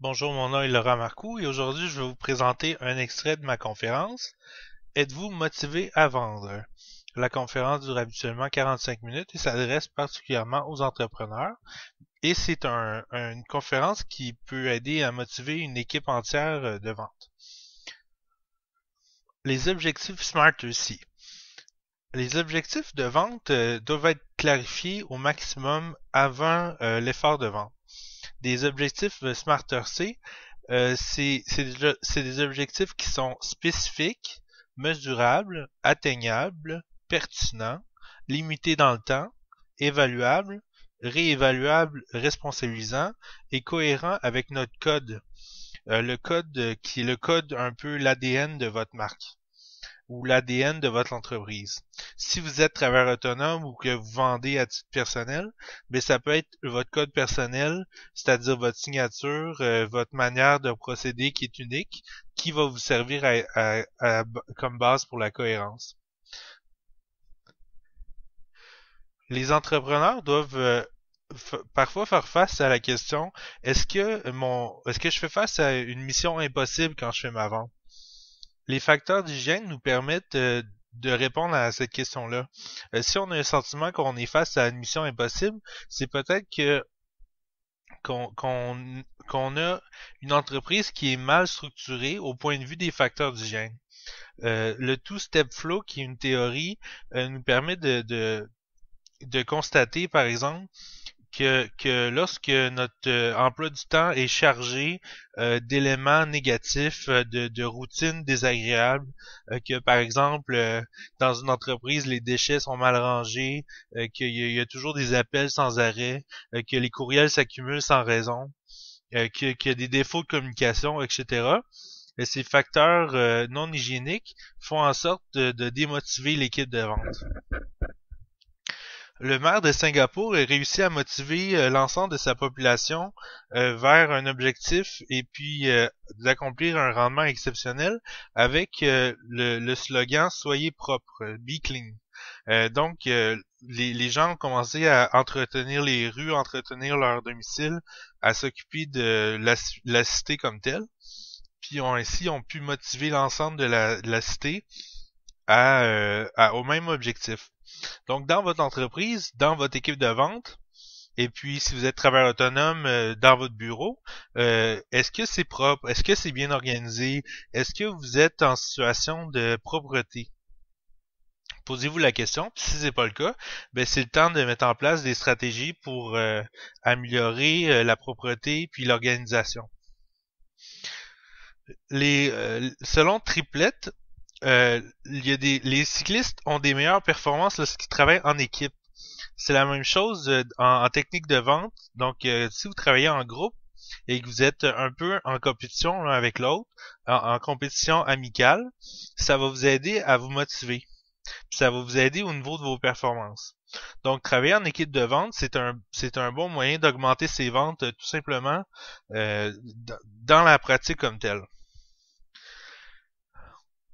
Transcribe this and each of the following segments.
Bonjour, mon nom est Laurent Marcoux et aujourd'hui je vais vous présenter un extrait de ma conférence. Êtes-vous motivé à vendre? La conférence dure habituellement 45 minutes et s'adresse particulièrement aux entrepreneurs. Et c'est une conférence qui peut aider à motiver une équipe entière de vente. Les objectifs SMART aussi. Les objectifs de vente doivent être clarifiés au maximum avant l'effort de vente. Des objectifs Smarter C, c'est des objectifs qui sont spécifiques, mesurables, atteignables, pertinents, limités dans le temps, évaluables, réévaluables, responsabilisants et cohérents avec notre code. Le code qui est le code un peu l'ADN de votre marque ou l'ADN de votre entreprise. Si vous êtes travailleur autonome ou que vous vendez à titre personnel, mais ça peut être votre code personnel, c'est-à-dire votre signature, votre manière de procéder qui est unique, qui va vous servir comme base pour la cohérence. Les entrepreneurs doivent parfois faire face à la question est-ce que je fais face à une mission impossible quand je fais ma vente? Les facteurs d'hygiène nous permettent de répondre à cette question-là. Si on a un sentiment qu'on est face à une mission impossible, c'est peut-être que qu'on a une entreprise qui est mal structurée au point de vue des facteurs d'hygiène. Le two-step flow, qui est une théorie, nous permet de constater, par exemple, que lorsque notre emploi du temps est chargé d'éléments négatifs, de routines désagréables, que par exemple dans une entreprise les déchets sont mal rangés, qu'il y a toujours des appels sans arrêt, que les courriels s'accumulent sans raison, qu'il y a des défauts de communication, etc. Et ces facteurs non hygiéniques font en sorte de démotiver l'équipe de vente. Le maire de Singapour a réussi à motiver l'ensemble de sa population vers un objectif et puis d'accomplir un rendement exceptionnel avec le slogan Soyez propre, Be Clean. Donc, les gens ont commencé à entretenir les rues, entretenir leur domicile, à s'occuper de la cité comme telle, puis ainsi ont pu motiver l'ensemble de la cité au même objectif. Donc, dans votre entreprise, dans votre équipe de vente, et puis si vous êtes travailleur autonome dans votre bureau, est-ce que c'est propre? Est-ce que c'est bien organisé? Est-ce que vous êtes en situation de propreté? Posez-vous la question, puis si c'est pas le cas, ben c'est le temps de mettre en place des stratégies pour améliorer la propreté puis l'organisation. Selon Triplette, les cyclistes ont des meilleures performances lorsqu'ils travaillent en équipe. C'est la même chose en technique de vente. Donc, si vous travaillez en groupe et que vous êtes un peu en compétition l'un avec l'autre, en compétition amicale, ça va vous aider à vous motiver. Puis ça va vous aider au niveau de vos performances. Donc, travailler en équipe de vente, c'est un bon moyen d'augmenter ses ventes tout simplement dans la pratique comme telle.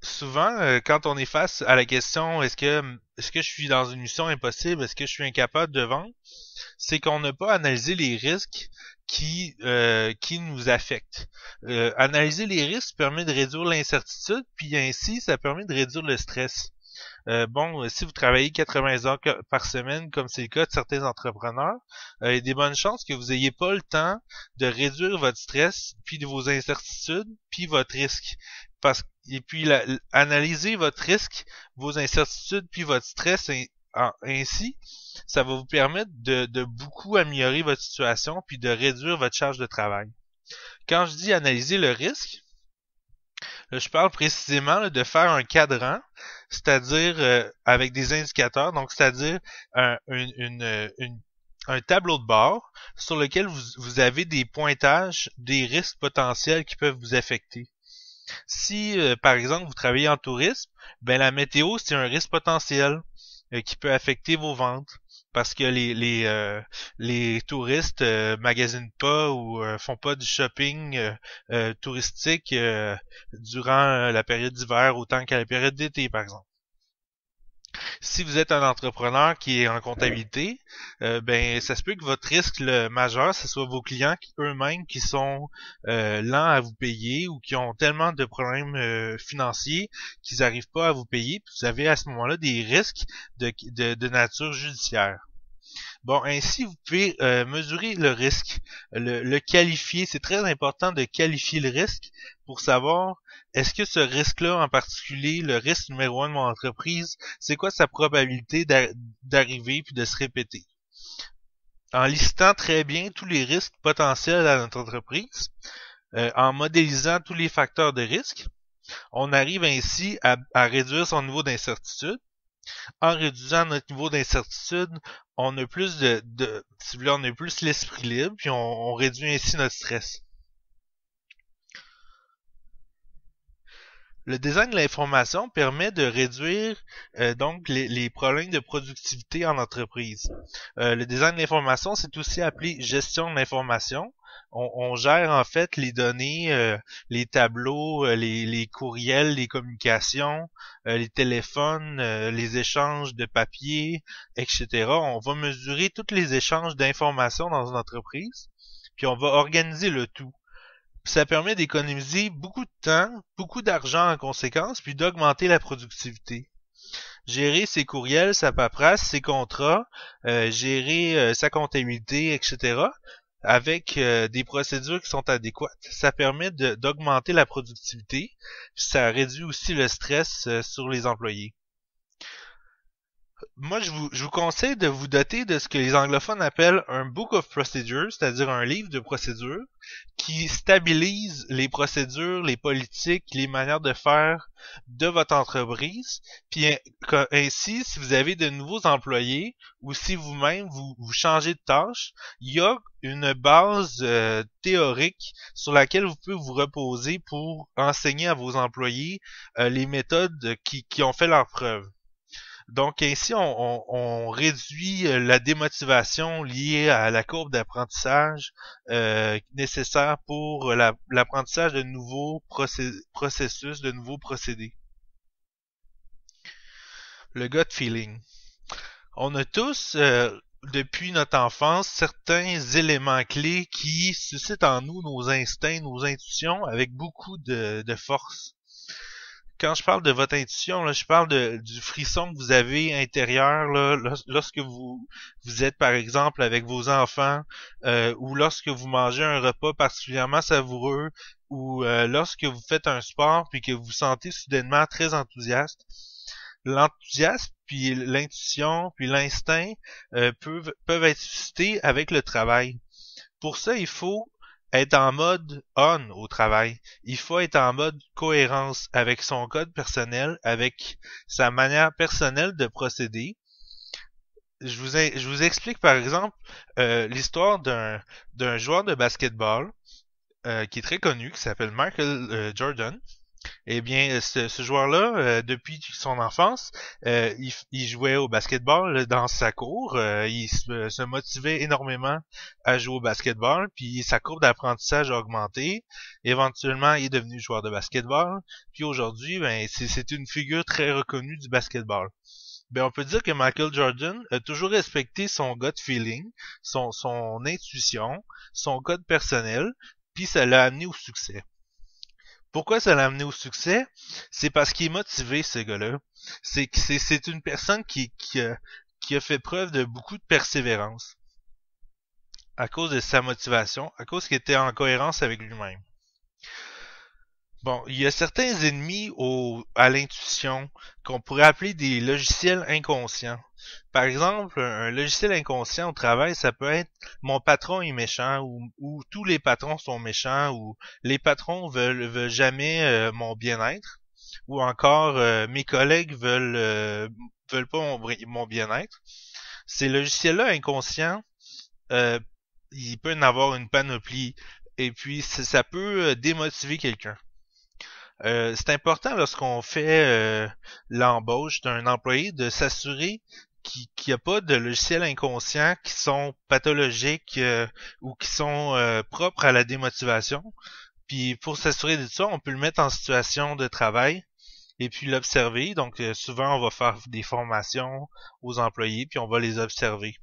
Souvent, quand on est face à la question est-ce que je suis dans une mission impossible, est-ce que je suis incapable de vendre, c'est qu'on n'a pas analysé les risques qui nous affectent. Analyser les risques permet de réduire l'incertitude, puis ainsi, ça permet de réduire le stress. Si vous travaillez 80 heures par semaine, comme c'est le cas de certains entrepreneurs, il y a des bonnes chances que vous n'ayez pas le temps de réduire votre stress, puis de vos incertitudes, puis votre risque. Et puis, analyser votre risque, vos incertitudes, puis votre stress ainsi, ça va vous permettre de beaucoup améliorer votre situation, puis de réduire votre charge de travail. Quand je dis analyser le risque, je parle précisément là, de faire un cadran, c'est-à-dire avec des indicateurs, donc c'est-à-dire un tableau de bord sur lequel vous avez des pointages des risques potentiels qui peuvent vous affecter. Si, par exemple, vous travaillez en tourisme, ben la météo, c'est un risque potentiel qui peut affecter vos ventes parce que les touristes magasinent pas ou font pas du shopping touristique durant la période d'hiver autant qu'à la période d'été, par exemple. Si vous êtes un entrepreneur qui est en comptabilité, ben ça se peut que votre risque le majeur, ce soit vos clients eux-mêmes qui sont lents à vous payer ou qui ont tellement de problèmes financiers qu'ils n'arrivent pas à vous payer. Puis vous avez à ce moment-là des risques de nature judiciaire. Bon, ainsi, vous pouvez mesurer le risque, le qualifier. C'est très important de qualifier le risque pour savoir est-ce que ce risque-là en particulier, le risque numéro un de mon entreprise, c'est quoi sa probabilité d'arriver puis de se répéter. En listant très bien tous les risques potentiels à notre entreprise, en modélisant tous les facteurs de risque, on arrive ainsi à réduire son niveau d'incertitude. En réduisant notre niveau d'incertitude, on a plus si vous voulez, on a plus l'esprit libre, puis on réduit ainsi notre stress. Le design de l'information permet de réduire donc les problèmes de productivité en entreprise. Le design de l'information, c'est aussi appelé gestion de l'information. On gère en fait les données, les tableaux, les courriels, les communications, les téléphones, les échanges de papier, etc. On va mesurer tous les échanges d'informations dans une entreprise, puis on va organiser le tout. Puis ça permet d'économiser beaucoup de temps, beaucoup d'argent en conséquence, puis d'augmenter la productivité. Gérer ses courriels, sa paperasse, ses contrats, gérer sa comptabilité, etc. avec des procédures qui sont adéquates. Ça permet d'augmenter la productivité, puis ça réduit aussi le stress sur les employés. Moi, je vous conseille de vous doter de ce que les anglophones appellent un Book of Procedures, c'est-à-dire un livre de procédures qui stabilise les procédures, les politiques, les manières de faire de votre entreprise. Puis ainsi, si vous avez de nouveaux employés ou si vous-même vous changez de tâche, il y a une base théorique sur laquelle vous pouvez vous reposer pour enseigner à vos employés les méthodes qui ont fait leur preuve. Donc ainsi, on réduit la démotivation liée à la courbe d'apprentissage nécessaire pour l'apprentissage de nouveaux processus, de nouveaux procédés. Le gut feeling. On a tous, depuis notre enfance, certains éléments clés qui suscitent en nous nos instincts, nos intuitions avec beaucoup de force. Quand je parle de votre intuition, là, je parle du frisson que vous avez intérieur là, lorsque vous êtes par exemple avec vos enfants ou lorsque vous mangez un repas particulièrement savoureux ou lorsque vous faites un sport puis que vous vous sentez soudainement très enthousiaste. L'enthousiasme puis l'intuition puis l'instinct peuvent être suscités avec le travail. Pour ça, il faut être en mode on au travail. Il faut être en mode cohérence avec son code personnel, avec sa manière personnelle de procéder. Je vous explique par exemple l'histoire d'un joueur de basketball qui est très connu, qui s'appelle Michael Jordan. Eh bien, ce joueur-là, depuis son enfance, il jouait au basketball dans sa cour. Il se motivait énormément à jouer au basketball, puis sa courbe d'apprentissage a augmenté. Éventuellement, il est devenu joueur de basketball. Puis aujourd'hui, ben, c'est une figure très reconnue du basketball. Ben, on peut dire que Michael Jordan a toujours respecté son gut feeling, son intuition, son code personnel, puis ça l'a amené au succès. Pourquoi ça l'a amené au succès? C'est parce qu'il est motivé, ce gars-là. C'est une personne qui a fait preuve de beaucoup de persévérance à cause de sa motivation, à cause qu'il était en cohérence avec lui-même. Bon, il y a certains ennemis à l'intuition qu'on pourrait appeler des logiciels inconscients. Par exemple, un logiciel inconscient au travail, ça peut être mon patron est méchant ou tous les patrons sont méchants ou les patrons veulent jamais mon bien-être ou encore mes collègues veulent pas mon bien-être. Ces logiciels-là inconscients, euh, il peut en avoir une panoplie et puis ça peut démotiver quelqu'un. C'est important lorsqu'on fait l'embauche d'un employé de s'assurer qu'il n'y a pas de logiciels inconscients qui sont pathologiques ou qui sont propres à la démotivation. Puis pour s'assurer de ça, on peut le mettre en situation de travail et puis l'observer. Donc souvent on va faire des formations aux employés puis on va les observer.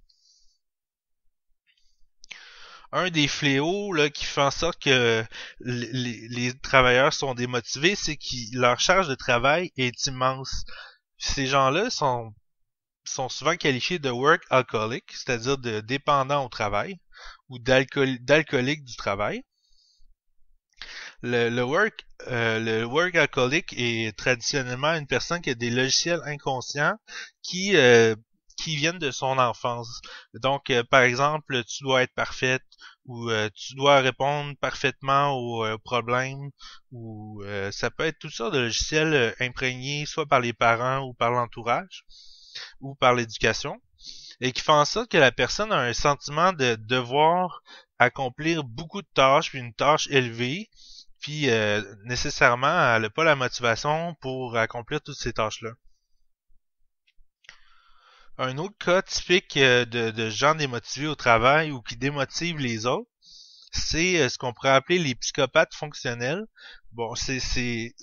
Un des fléaux là, qui fait en sorte que les travailleurs sont démotivés, c'est que leur charge de travail est immense. Ces gens-là sont souvent qualifiés de workaholic, c'est-à-dire de dépendants au travail ou d'alcooliques du travail. Le workaholic est traditionnellement une personne qui a des logiciels inconscients qui euh, qui viennent de son enfance. Donc, par exemple, tu dois être parfaite ou tu dois répondre parfaitement aux problèmes ou ça peut être toutes sortes de logiciels imprégnés soit par les parents ou par l'entourage ou par l'éducation et qui font en sorte que la personne a un sentiment de devoir accomplir beaucoup de tâches puis une tâche élevée puis nécessairement elle n'a pas la motivation pour accomplir toutes ces tâches-là. Un autre cas typique de gens démotivés au travail ou qui démotivent les autres, c'est ce qu'on pourrait appeler les psychopathes fonctionnels. Bon, c'est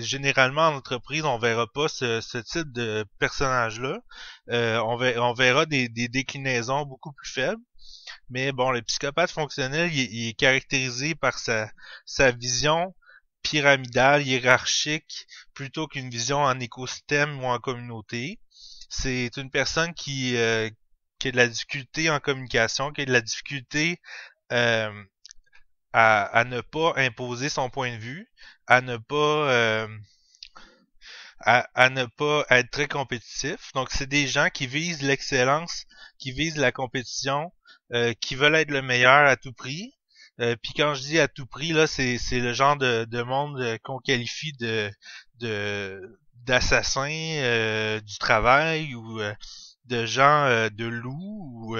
généralement en entreprise, on verra pas ce type de personnage-là. On verra des déclinaisons beaucoup plus faibles. Mais bon, le psychopathe fonctionnel, il est caractérisé par sa vision pyramidale, hiérarchique, plutôt qu'une vision en écosystème ou en communauté. C'est une personne qui a de la difficulté en communication, qui a de la difficulté euh, à ne pas imposer son point de vue, à ne pas à ne pas être très compétitif. Donc, c'est des gens qui visent l'excellence, qui visent la compétition, qui veulent être le meilleur à tout prix. Puis quand je dis à tout prix, là, c'est le genre de monde qu'on qualifie de d'assassins du travail ou de gens de loups ou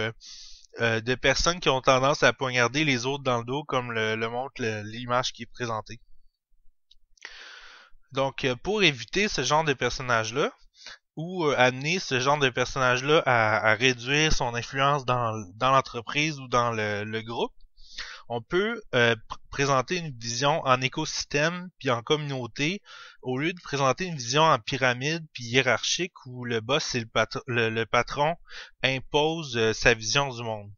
de personnes qui ont tendance à poignarder les autres dans le dos comme le montre l'image qui est présentée. Donc, pour éviter ce genre de personnage-là, ou amener ce genre de personnage-là à réduire son influence dans l'entreprise ou dans le groupe, on peut présenter une vision en écosystème puis en communauté au lieu de présenter une vision en pyramide puis hiérarchique où le boss c'est le patron impose sa vision du monde.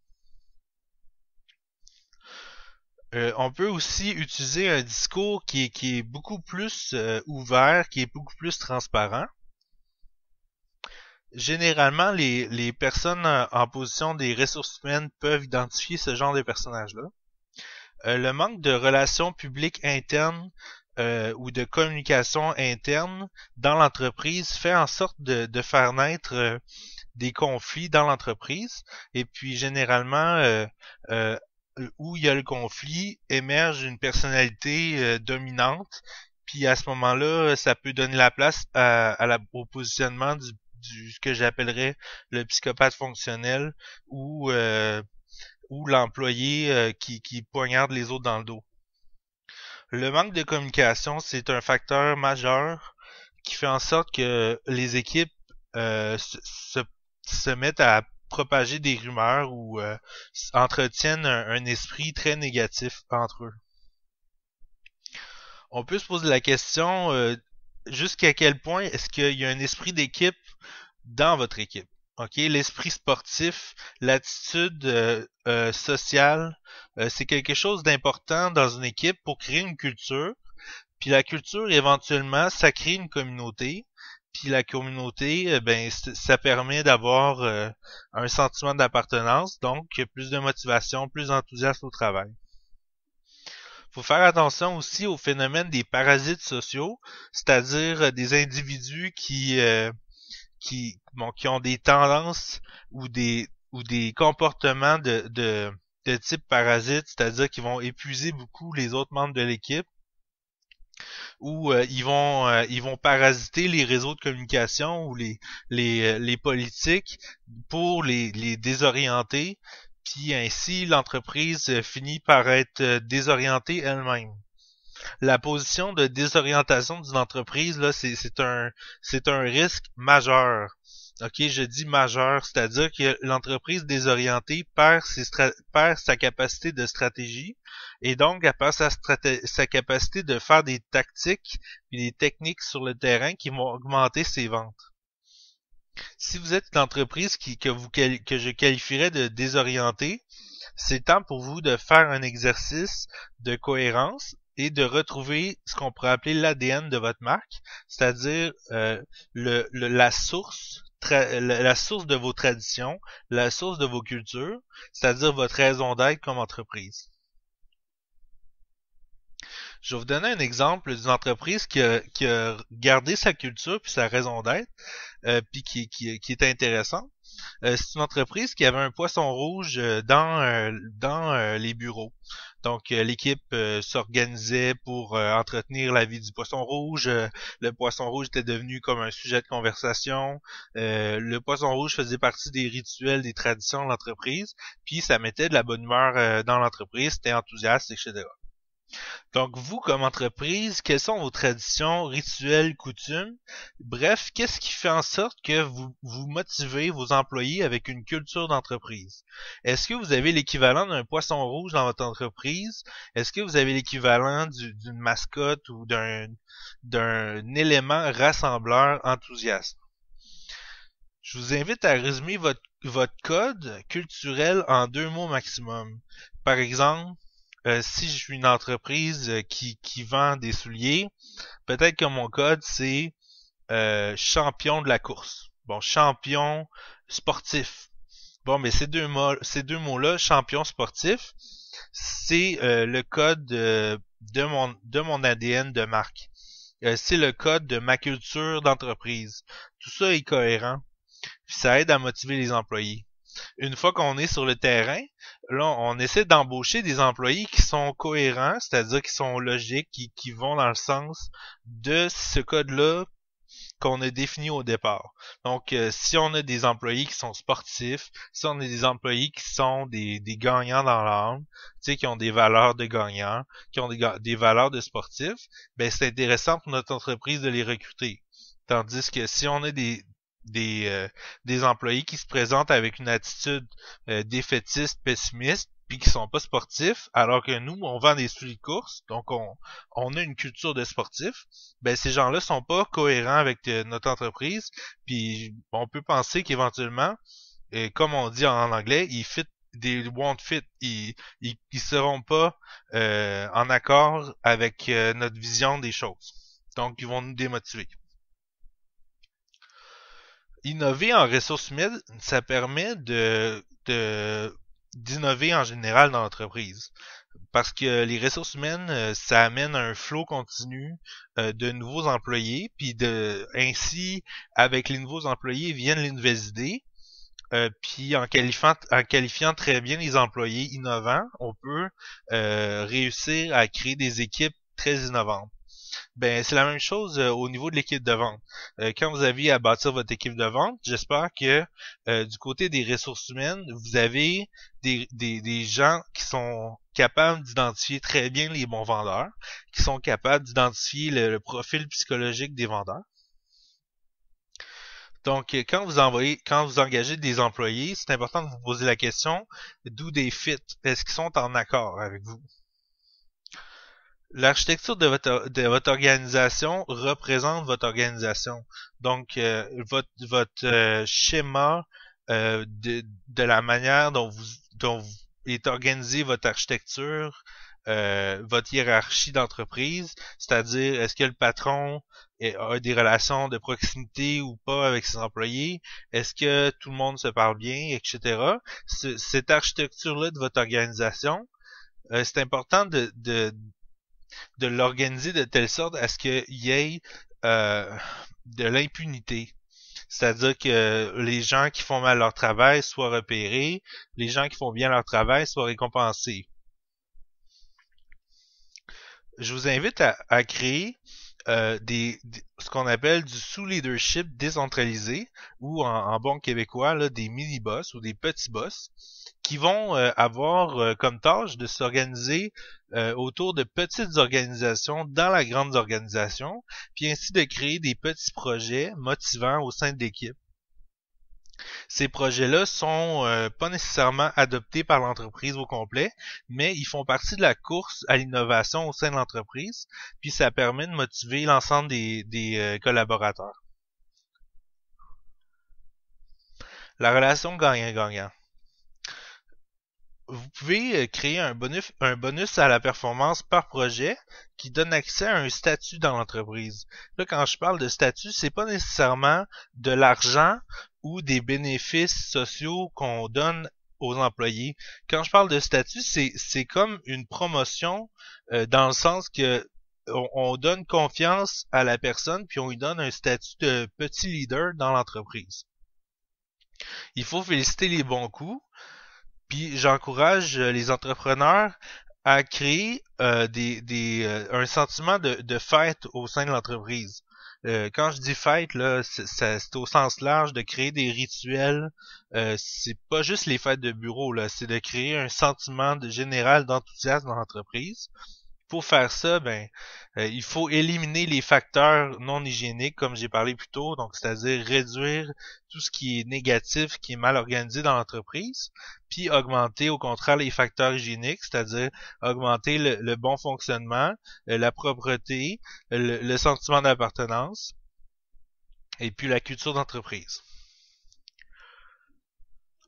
On peut aussi utiliser un discours qui est beaucoup plus ouvert, qui est beaucoup plus transparent. Généralement, les personnes en position des ressources humaines peuvent identifier ce genre de personnages-là. Le manque de relations publiques internes ou de communication interne dans l'entreprise fait en sorte de faire naître des conflits dans l'entreprise. Et puis, généralement, euh, où il y a le conflit, émerge une personnalité dominante. Puis à ce moment-là, ça peut donner la place au positionnement du ce que j'appellerais le psychopathe fonctionnel ou l'employé qui poignarde les autres dans le dos. Le manque de communication, c'est un facteur majeur qui fait en sorte que les équipes se mettent à propager des rumeurs ou entretiennent un esprit très négatif entre eux. On peut se poser la question jusqu'à quel point est-ce qu'il y a un esprit d'équipe dans votre équipe. OK, l'esprit sportif, l'attitude sociale, c'est quelque chose d'important dans une équipe pour créer une culture. Puis la culture, éventuellement, ça crée une communauté. Puis la communauté, ben, ça permet d'avoir un sentiment d'appartenance, donc plus de motivation, plus d'enthousiasme au travail. Faut faire attention aussi au phénomène des parasites sociaux, c'est-à-dire des individus qui ont des tendances ou des comportements de type parasite, c'est-à-dire qu'ils vont épuiser beaucoup les autres membres de l'équipe ou ils vont parasiter les réseaux de communication ou les politiques pour les désorienter, puis ainsi l'entreprise finit par être désorientée elle-même. La position de désorientation d'une entreprise là, c'est un risque majeur. OK, je dis majeur, c'est-à-dire que l'entreprise désorientée perd sa capacité de stratégie et donc elle perd sa capacité de faire des tactiques et des techniques sur le terrain qui vont augmenter ses ventes. Si vous êtes une entreprise que je qualifierais de désorientée, c'est temps pour vous de faire un exercice de cohérence et de retrouver ce qu'on pourrait appeler l'ADN de votre marque, c'est-à-dire la la source de vos traditions, la source de vos cultures, c'est-à-dire votre raison d'être comme entreprise. Je vais vous donner un exemple d'une entreprise qui a gardé sa culture puis sa raison d'être, puis qui est intéressante. C'est une entreprise qui avait un poisson rouge dans les bureaux. Donc l'équipe s'organisait pour entretenir la vie du poisson rouge. Le poisson rouge était devenu comme un sujet de conversation. Le poisson rouge faisait partie des rituels, des traditions de l'entreprise. Puis ça mettait de la bonne humeur dans l'entreprise. C'était enthousiaste, etc. Donc, vous, comme entreprise, quelles sont vos traditions, rituels, coutumes? Bref, qu'est-ce qui fait en sorte que vous motivez vos employés avec une culture d'entreprise? Est-ce que vous avez l'équivalent d'un poisson rouge dans votre entreprise? Est-ce que vous avez l'équivalent d'une mascotte ou d'un élément rassembleur enthousiaste? Je vous invite à résumer votre code culturel en 2 mots maximum. Par exemple, si je suis une entreprise qui vend des souliers, peut-être que mon code c'est champion de la course. Bon, champion sportif. Bon, mais ces deux mots-là, champion sportif, c'est le code de mon ADN de marque. C'est le code de ma culture d'entreprise. Tout ça est cohérent, puis ça aide à motiver les employés. Une fois qu'on est sur le terrain, là, on essaie d'embaucher des employés qui sont cohérents, c'est-à-dire qui sont logiques, qui vont dans le sens de ce code-là qu'on a défini au départ. Donc, si on a des employés qui sont sportifs, si on a des employés qui sont des gagnants dans l'âme, tu sais, qui ont des valeurs de gagnants, qui ont des valeurs de sportifs, ben c'est intéressant pour notre entreprise de les recruter. Tandis que si on a des, euh, des employés qui se présentent avec une attitude défaitiste, pessimiste, puis qui sont pas sportifs, alors que nous, on vend des souliers de course, donc on a une culture de sportif, ben ces gens-là sont pas cohérents avec notre entreprise, puis on peut penser qu'éventuellement, comme on dit en anglais, they won't fit, ils seront pas en accord avec notre vision des choses. Donc, ils vont nous démotiver. Innover en ressources humaines, ça permet d'innover en général dans l'entreprise. Parce que les ressources humaines, ça amène un flot continu de nouveaux employés, puis ainsi, avec les nouveaux employés viennent les nouvelles idées. Puis en qualifiant très bien les employés innovants, on peut réussir à créer des équipes très innovantes. Ben, c'est la même chose au niveau de l'équipe de vente. Quand vous aviez à bâtir votre équipe de vente, j'espère que du côté des ressources humaines, vous avez des gens qui sont capables d'identifier très bien les bons vendeurs, qui sont capables d'identifier le profil psychologique des vendeurs. Donc, quand vous engagez des employés, c'est important de vous poser la question d'où des fit. Est-ce qu'ils sont en accord avec vous? L'architecture de votre organisation représente votre organisation. Donc, votre schéma de la manière dont vous est organisée votre architecture, votre hiérarchie d'entreprise, c'est-à-dire est-ce que le patron a des relations de proximité ou pas avec ses employés, est-ce que tout le monde se parle bien, etc. Cette architecture-là de votre organisation, c'est important de l'organiser de telle sorte à ce qu'il y ait de l'impunité. C'est-à-dire que les gens qui font mal leur travail soient repérés, les gens qui font bien leur travail soient récompensés. Je vous invite à créer ce qu'on appelle du sous-leadership décentralisé ou en bon québécois là, des mini-boss ou des petits boss qui vont avoir comme tâche de s'organiser autour de petites organisations dans la grande organisation, puis ainsi de créer des petits projets motivants au sein de l'équipe. Ces projets-là sont pas nécessairement adoptés par l'entreprise au complet, mais ils font partie de la course à l'innovation au sein de l'entreprise, puis ça permet de motiver l'ensemble des collaborateurs. La relation gagnant-gagnant. Vous pouvez créer un bonus à la performance par projet qui donne accès à un statut dans l'entreprise. Là, quand je parle de statut, c'est pas nécessairement de l'argent ou des bénéfices sociaux qu'on donne aux employés. Quand je parle de statut, c'est comme une promotion dans le sens que on donne confiance à la personne puis on lui donne un statut de petit leader dans l'entreprise. Il faut féliciter les bons coups. Puis j'encourage les entrepreneurs à créer un sentiment de fête au sein de l'entreprise. Quand je dis fête, là, c'est au sens large de créer des rituels. C'est pas juste les fêtes de bureau, là, c'est de créer un sentiment général d'enthousiasme dans l'entreprise. Pour faire ça, il faut éliminer les facteurs non hygiéniques, comme j'ai parlé plus tôt, donc c'est-à-dire réduire tout ce qui est négatif, qui est mal organisé dans l'entreprise, puis augmenter au contraire les facteurs hygiéniques, c'est-à-dire augmenter le bon fonctionnement, la propreté, le sentiment d'appartenance, et puis la culture d'entreprise.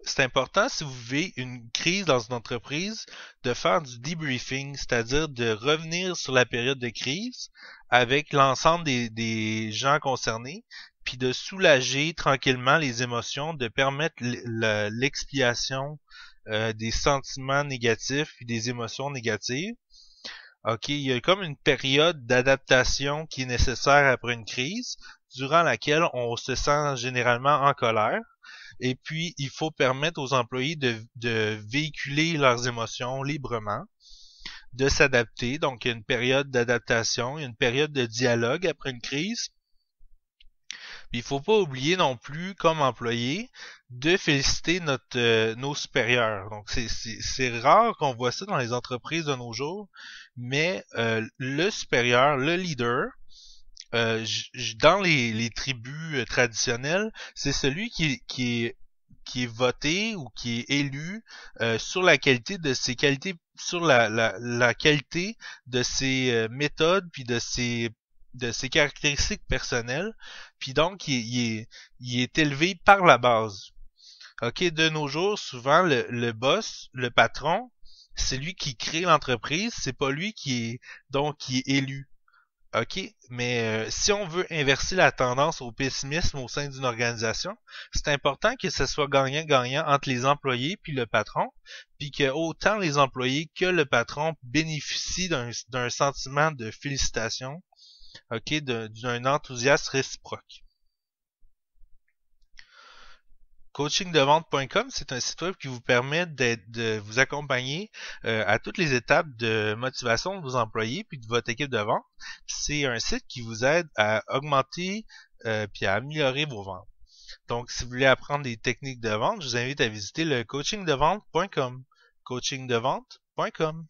C'est important, si vous vivez une crise dans une entreprise, de faire du debriefing, c'est-à-dire de revenir sur la période de crise avec l'ensemble des gens concernés, puis de soulager tranquillement les émotions, de permettre l'expiation des sentiments négatifs et des émotions négatives. OK, il y a comme une période d'adaptation qui est nécessaire après une crise, durant laquelle on se sent généralement en colère. Et puis, il faut permettre aux employés de véhiculer leurs émotions librement, de s'adapter. Donc, il y a une période d'adaptation, il y a une période de dialogue après une crise. Puis, il faut pas oublier non plus, comme employé, de féliciter nos supérieurs. Donc, c'est rare qu'on voit ça dans les entreprises de nos jours, mais le supérieur, le leader, dans les tribus traditionnelles, c'est celui qui est voté ou qui est élu sur la qualité de ses qualités, sur la qualité de ses méthodes puis de ses caractéristiques personnelles, puis donc il est élevé par la base. OK, de nos jours, souvent le boss, le patron, c'est lui qui crée l'entreprise, c'est pas lui qui est élu. OK, mais si on veut inverser la tendance au pessimisme au sein d'une organisation, c'est important que ce soit gagnant-gagnant entre les employés puis le patron, puis que autant les employés que le patron bénéficient d'un sentiment de félicitation, OK, d'un enthousiasme réciproque. Coachingdevente.com, c'est un site web qui vous permet de vous accompagner à toutes les étapes de motivation de vos employés puis de votre équipe de vente. C'est un site qui vous aide à augmenter puis à améliorer vos ventes. Donc, si vous voulez apprendre des techniques de vente, je vous invite à visiter le coachingdevente.com. coachingdevente.com